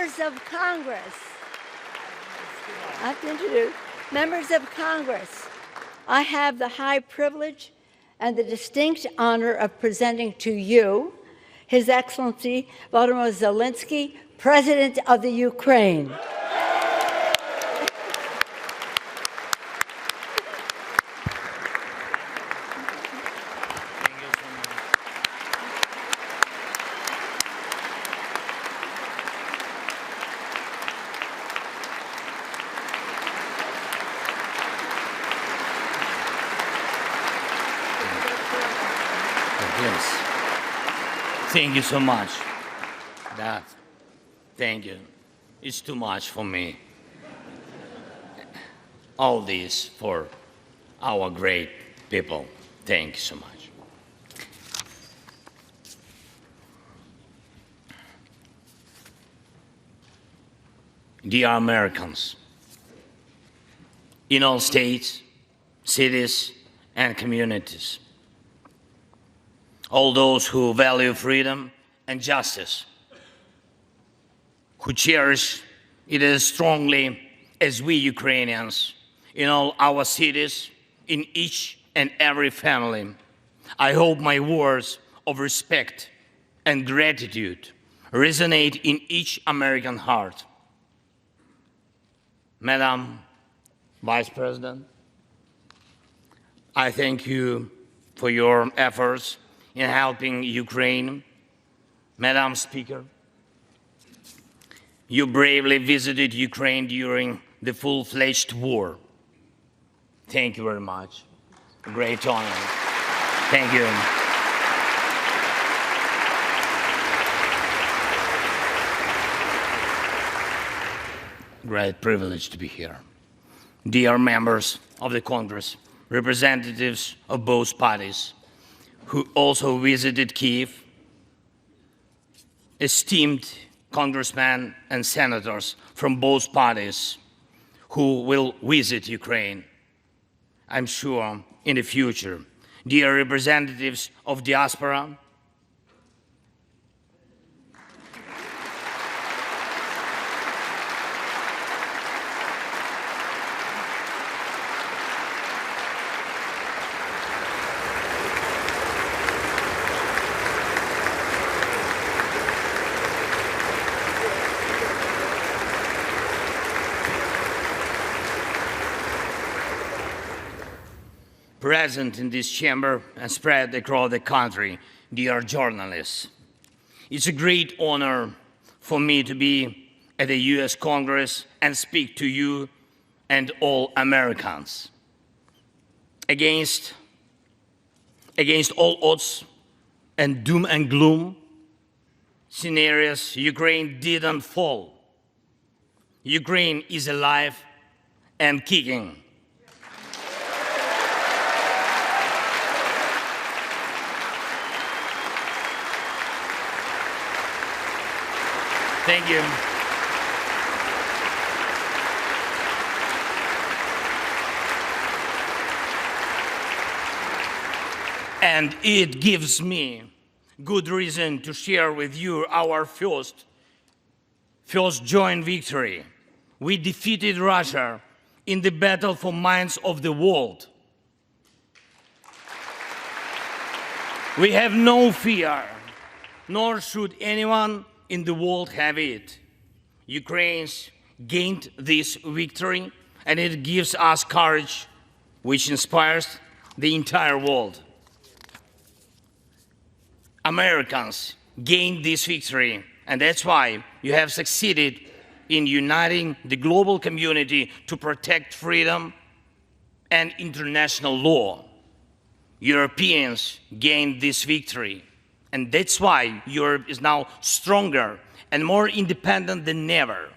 Members of Congress, I have to introduce members of Congress. I have the high privilege and the distinct honor of presenting to you His Excellency Volodymyr Zelenskyy, President of the Ukraine. Yes. Thank you so much. Thank you. It's too much for me. All this for our great people. Thank you so much. Dear Americans, in all states, cities, and communities, all those who value freedom and justice, who cherish it as strongly as we Ukrainians, in all our cities, in each and every family, I hope my words of respect and gratitude resonate in each American heart. Madam Vice President, I thank you for your efforts in helping Ukraine. Madam Speaker, you bravely visited Ukraine during the full-fledged war. Thank you very much. A great honor. Thank you. Great privilege to be here. Dear members of the Congress, representatives of both parties, who also visited Kyiv, esteemed congressmen and senators from both parties who will visit Ukraine, I'm sure, in the future. Dear representatives of diaspora, present in this chamber and spread across the country, dear journalists. It's a great honor for me to be at the US Congress and speak to you and all Americans. Against all odds and doom and gloom scenarios, Ukraine didn't fall. Ukraine is alive and kicking. Thank you. And it gives me good reason to share with you our first joint victory. We defeated Russia in the battle for minds of the world. We have no fear, nor should anyone in the world have it. Ukraine's gained this victory, and it gives us courage, which inspires the entire world. Americans gained this victory, and that's why you have succeeded in uniting the global community to protect freedom and international law. Europeans gained this victory, and that's why Europe is now stronger and more independent than ever.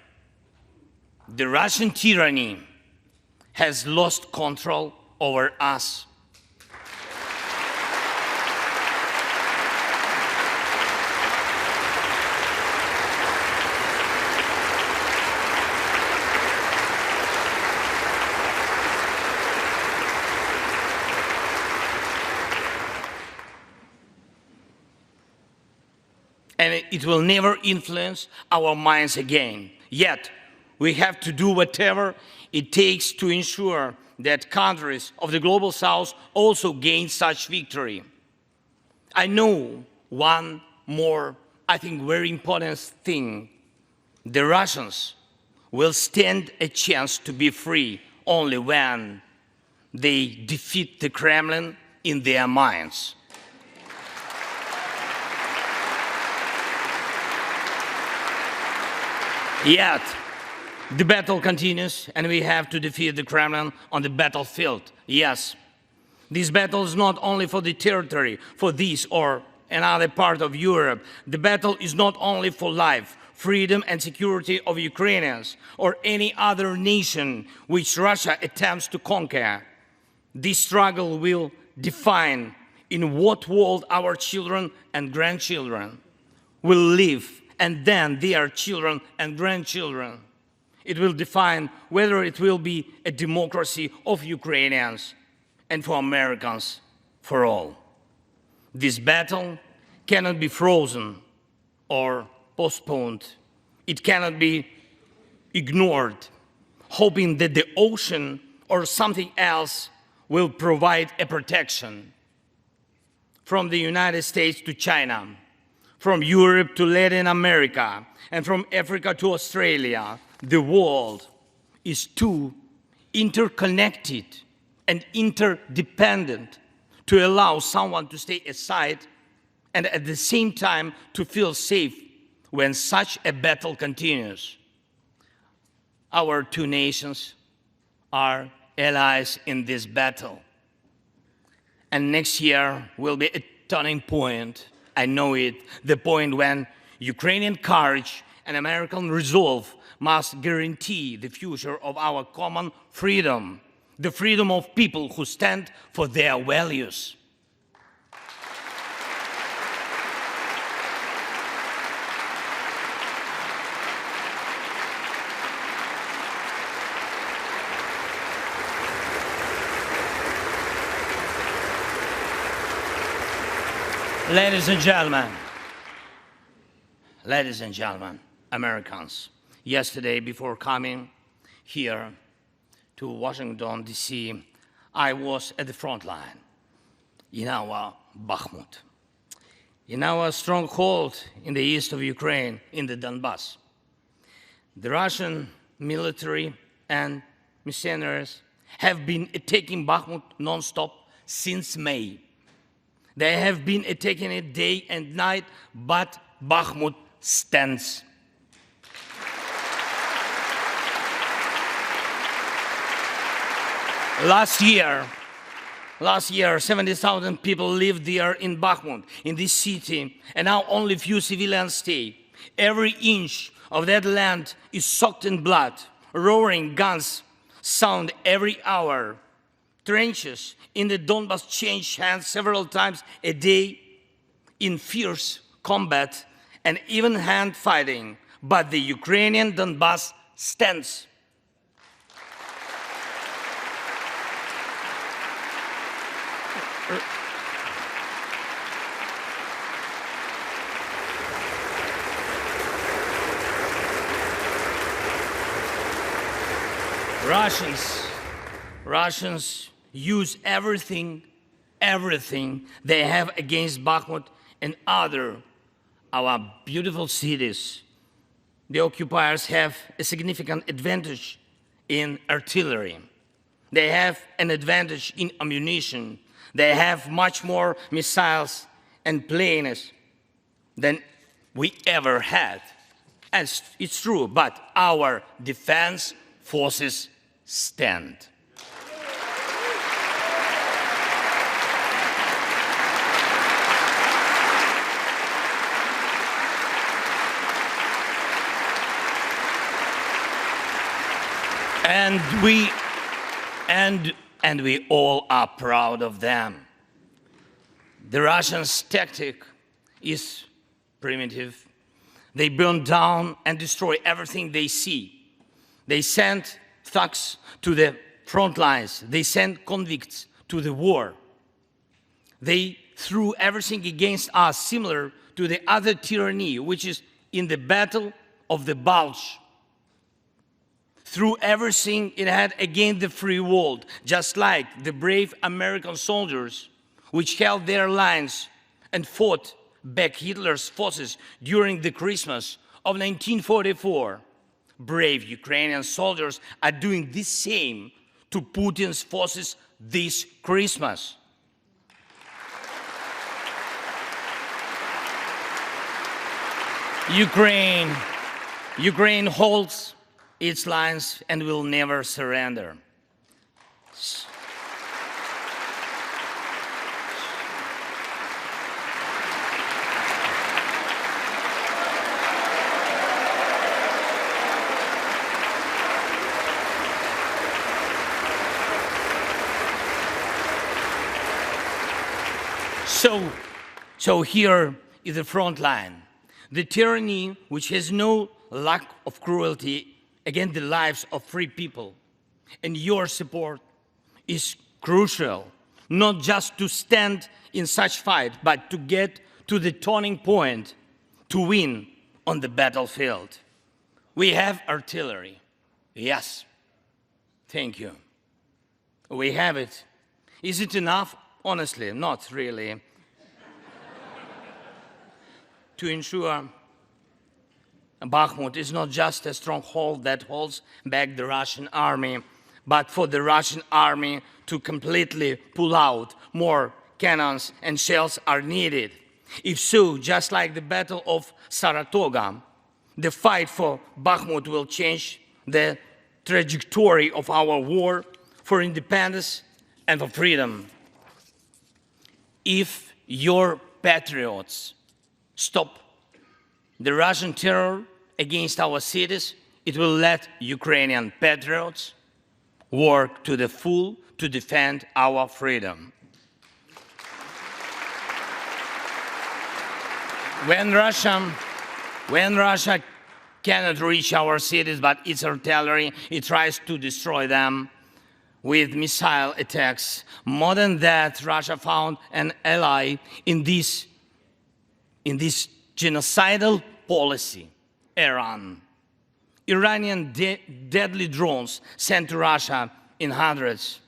The Russian tyranny has lost control over us. And it will never influence our minds again. Yet, we have to do whatever it takes to ensure that countries of the Global South also gain such victory. I know one more, I think, very important thing. The Russians will stand a chance to be free only when they defeat the Kremlin in their minds. Yet, the battle continues, and we have to defeat the Kremlin on the battlefield. Yes, this battle is not only for the territory, for this or another part of Europe. The battle is not only for life, freedom and security of Ukrainians or any other nation which Russia attempts to conquer. This struggle will define in what world our children and grandchildren will live, and then their children and grandchildren. It will define whether it will be a democracy of Ukrainians and for Americans for all. This battle cannot be frozen or postponed. It cannot be ignored, hoping that the ocean or something else will provide a protection. From the United States to China, from Europe to Latin America, and from Africa to Australia, the world is too interconnected and interdependent to allow someone to stay aside and at the same time to feel safe when such a battle continues. Our two nations are allies in this battle. And next year will be a turning point. I know it, the point when Ukrainian courage and American resolve must guarantee the future of our common freedom, the freedom of people who stand for their values. Ladies and gentlemen, Americans, yesterday before coming here to Washington, D.C., I was at the front line in our Bakhmut, in our stronghold in the east of Ukraine, in the Donbass. The Russian military and mercenaries have been attacking Bakhmut non-stop since May. They have been attacking it day and night, but Bakhmut stands. Last year, 70,000 people lived there in Bakhmut, in this city, and now only few civilians stay. Every inch of that land is soaked in blood. Roaring guns sound every hour. Trenches in the Donbass change hands several times a day in fierce combat and even hand fighting, but the Ukrainian Donbass stands. Russians use everything they have against Bakhmut and our beautiful cities. The occupiers have a significant advantage in artillery. They have an advantage in ammunition. They have much more missiles and planes than we ever had. And it's true, but our defense forces stand. And we all are proud of them. The Russians' tactic is primitive. They burn down and destroy everything they see. They send thugs to the front lines. They send convicts to the war. They threw everything against us similar to the other tyranny, which is in the battle of the Bulge. Through everything it had against the free world, just like the brave American soldiers which held their lines and fought back Hitler's forces during the Christmas of 1944. Brave Ukrainian soldiers are doing the same to Putin's forces this Christmas. Ukraine holds its lines and will never surrender. So here is the front line. The tyranny which has no lack of cruelty against the lives of free people. And your support is crucial, not just to stand in such fight, but to get to the turning point to win on the battlefield. We have artillery. Yes. Thank you. We have it. Is it enough? Honestly, not really. To ensure Bakhmut is not just a stronghold that holds back the Russian army, but for the Russian army to completely pull out, more cannons and shells are needed. If so, just like the Battle of Saratoga, the fight for Bakhmut will change the trajectory of our war for independence and for freedom. If your patriots stop the Russian terror against our cities, it will let Ukrainian patriots work to the full to defend our freedom. When Russia cannot reach our cities, but its artillery, it tries to destroy them with missile attacks. More than that, Russia found an ally in this genocidal policy, Iran. Iranian deadly drones sent to Russia in hundreds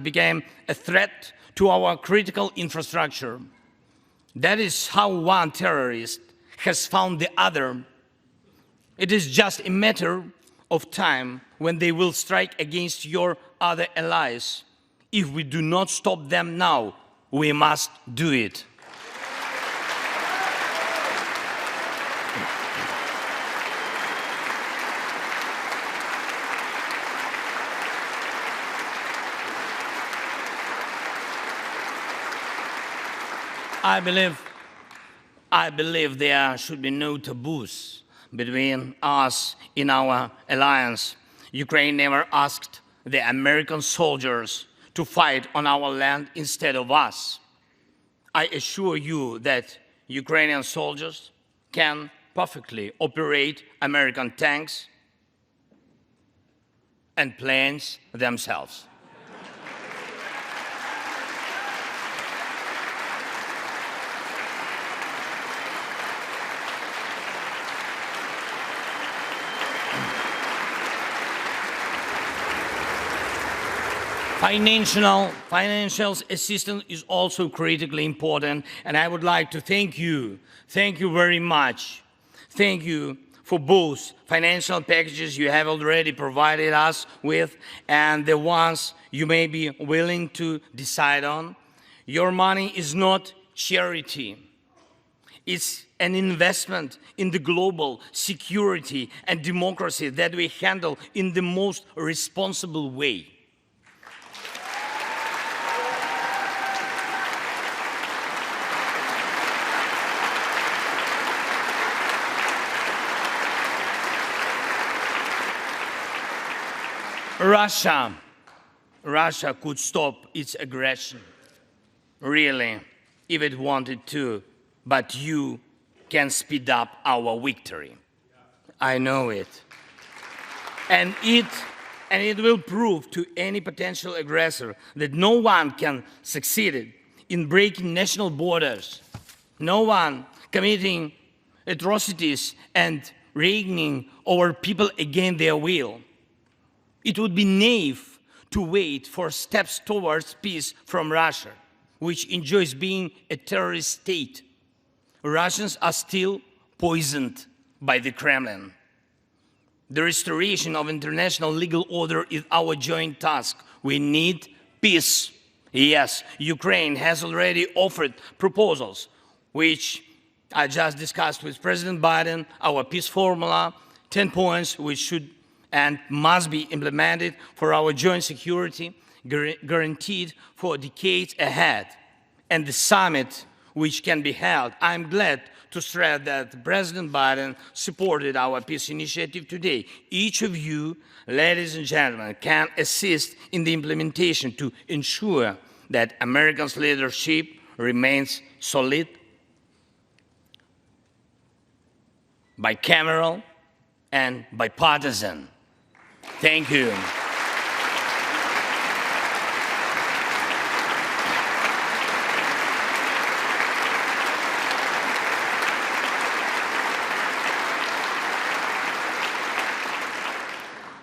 became a threat to our critical infrastructure. That is how one terrorist has found the other. It is just a matter of time when they will strike against your other allies. If we do not stop them now, we must do it. I believe there should be no taboos between us in our alliance. Ukraine never asked the American soldiers to fight on our land instead of us. I assure you that Ukrainian soldiers can perfectly operate American tanks and planes themselves. Financial assistance is also critically important, and I would like to thank you very much. Thank you for both financial packages you have already provided us with and the ones you may be willing to decide on. Your money is not charity. It's an investment in the global security and democracy that we handle in the most responsible way. Russia could stop its aggression, really, if it wanted to, but you can speed up our victory. I know it. And it will prove to any potential aggressor that no one can succeed in breaking national borders. No one committing atrocities and reigning over people against their will. It would be naive to wait for steps towards peace from Russia, which enjoys being a terrorist state. Russians are still poisoned by the Kremlin. The restoration of international legal order is our joint task. We need peace. Yes, Ukraine has already offered proposals, which I just discussed with President Biden, our peace formula, 10 points which should and must be implemented for our joint security, guaranteed for decades ahead. And the summit which can be held, I'm glad to stress that President Biden supported our peace initiative today. Each of you, ladies and gentlemen, can assist in the implementation to ensure that America's leadership remains solid, bicameral, and bipartisan. Thank you.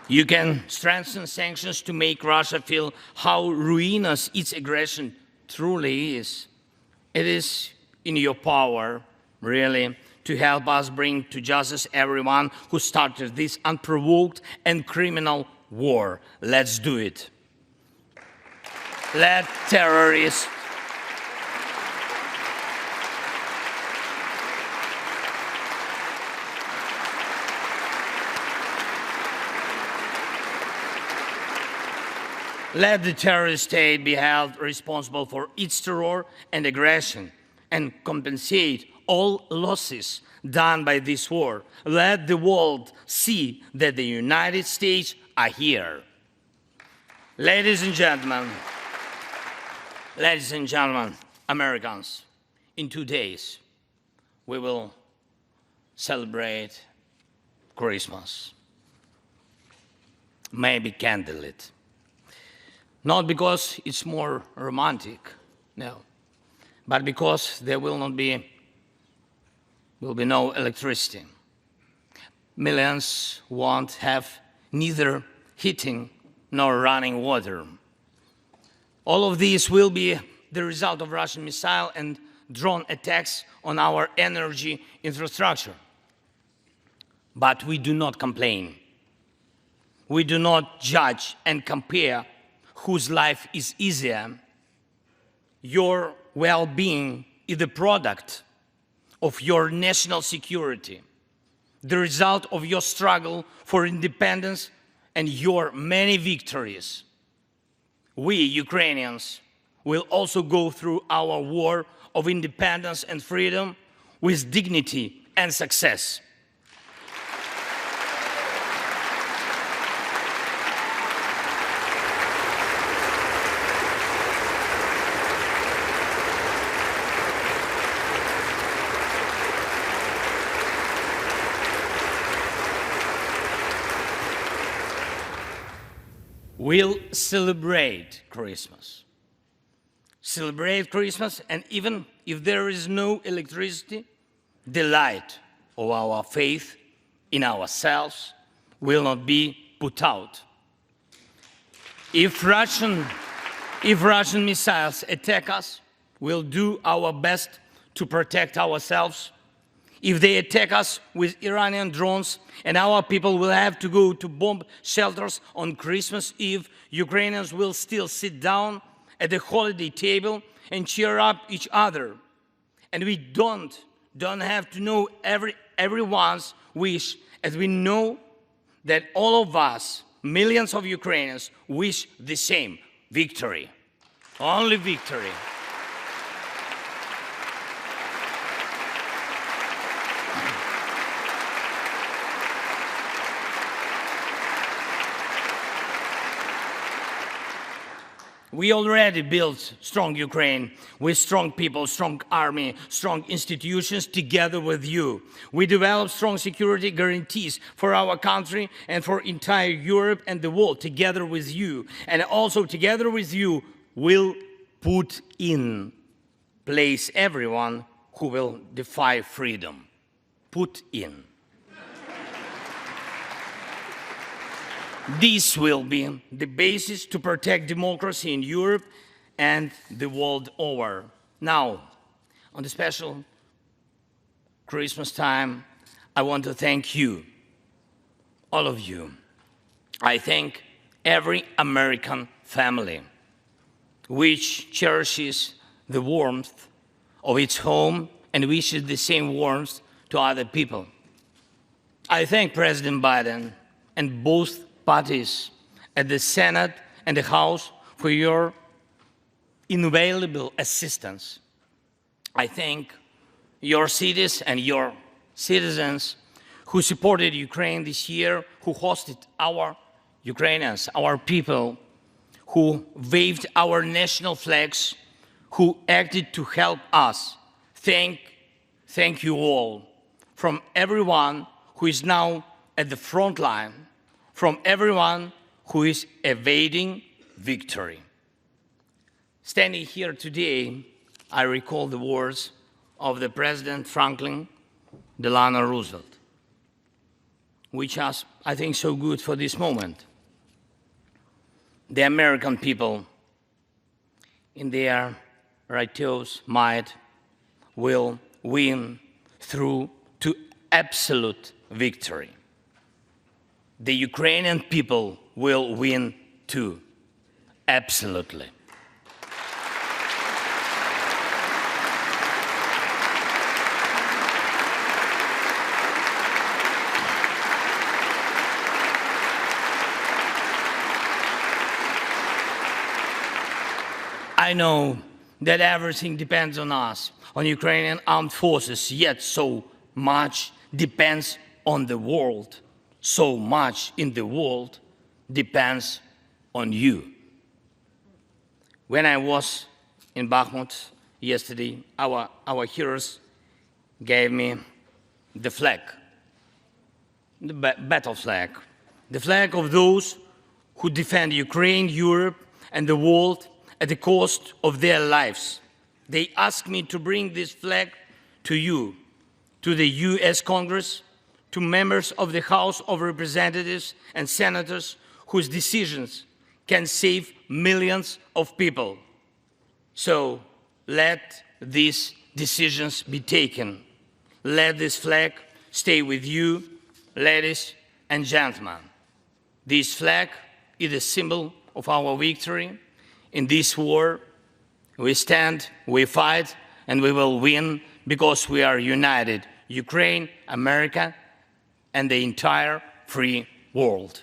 You can strengthen sanctions to make Russia feel how ruinous its aggression truly is. It is in your power, really, to help us bring to justice everyone who started this unprovoked and criminal war. Let's do it. Let terrorists let the terrorist state be held responsible for its terror and aggression and compensate all losses done by this war. Let the world see that the United States are here. Ladies and gentlemen, Americans, in 2 days, we will celebrate Christmas, maybe candlelit. Not because it's more romantic, no, but because there will be no electricity. Millions won't have neither heating nor running water. All of these will be the result of Russian missile and drone attacks on our energy infrastructure. But we do not complain. We do not judge and compare whose life is easier. Your well-being is the product of your national security, the result of your struggle for independence and your many victories. We, Ukrainians, will also go through our war of independence and freedom with dignity and success. We'll celebrate Christmas. Celebrate Christmas, and even if there is no electricity, the light of our faith in ourselves will not be put out. If Russian missiles attack us, we'll do our best to protect ourselves. If they attack us with Iranian drones and our people will have to go to bomb shelters on Christmas Eve, Ukrainians will still sit down at the holiday table and cheer up each other. And we don't have to know everyone's wish, as we know that all of us, millions of Ukrainians, wish the same: victory. Only victory. We already built strong Ukraine with strong people, strong army, strong institutions together with you. We developed strong security guarantees for our country and for entire Europe and the world together with you. And also together with you, we'll put in place everyone who will defy freedom. Put in. This will be the basis to protect democracy in Europe and the world over. Now, on the special Christmas time, I want to thank you, all of you. I thank every American family which cherishes the warmth of its home and wishes the same warmth to other people. I thank President Biden and both parties at the Senate and the House for your invaluable assistance. I thank your cities and your citizens who supported Ukraine this year, who hosted our Ukrainians, our people, who waved our national flags, who acted to help us. Thank you all, from everyone who is now at the front line, from everyone who is evading victory. Standing here today, I recall the words of the President Franklin Delano Roosevelt, which are, I think, so good for this moment. The American people, in their righteous might, will win through to absolute victory. The Ukrainian people will win too, absolutely. I know that everything depends on us, on Ukrainian armed forces, yet so much depends on the world. So much in the world depends on you. When I was in Bakhmut yesterday, our heroes gave me the flag, the battle flag, the flag of those who defend Ukraine, Europe, and the world at the cost of their lives. They asked me to bring this flag to you, to the US Congress, to members of the House of Representatives and senators whose decisions can save millions of people. So let these decisions be taken. Let this flag stay with you, ladies and gentlemen. This flag is a symbol of our victory. In this war, we stand, we fight, and we will win because we are united, Ukraine, America, and the entire free world.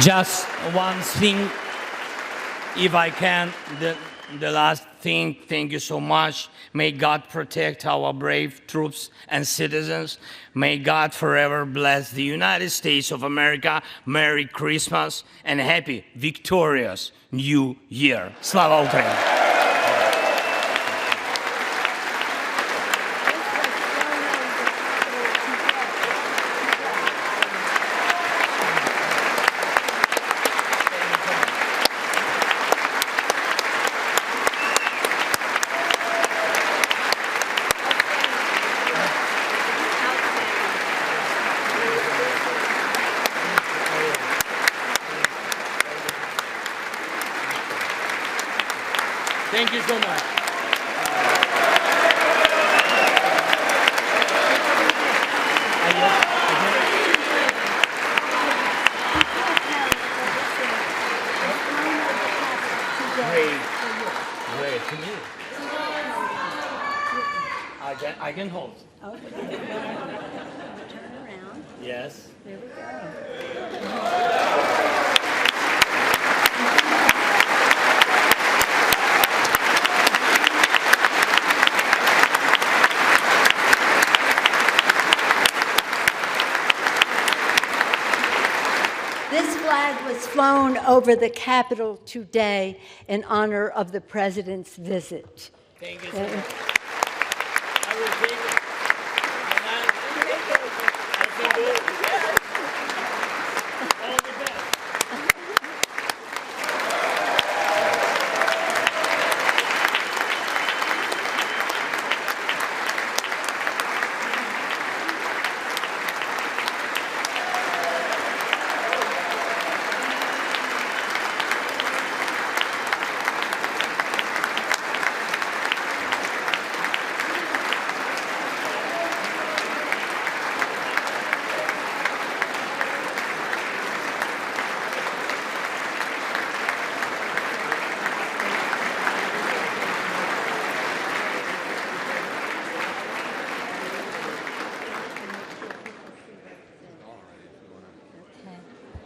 Just one thing, if I can, the last thing, thank you so much. May God protect our brave troops and citizens. May God forever bless the United States of America. Merry Christmas and happy, victorious New Year. Slava Ukraini! Thank you so much. Great, to me. I can hold. Okay. Turn around. Yes. There we go. flown over the Capitol today in honor of the President's visit. Thank you so much. I will take it. I can do it. All the best.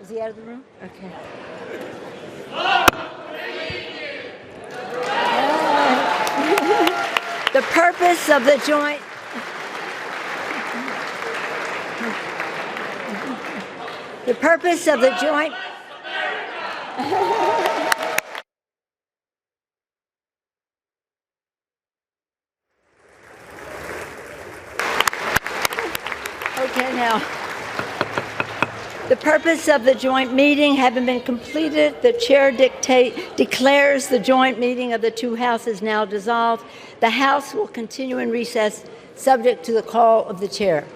Is he out of the room? Okay. The purpose of the joint Okay, now. The purpose of the joint meeting having been completed, the chair declares the joint meeting of the two houses now dissolved. The House will continue in recess, subject to the call of the chair.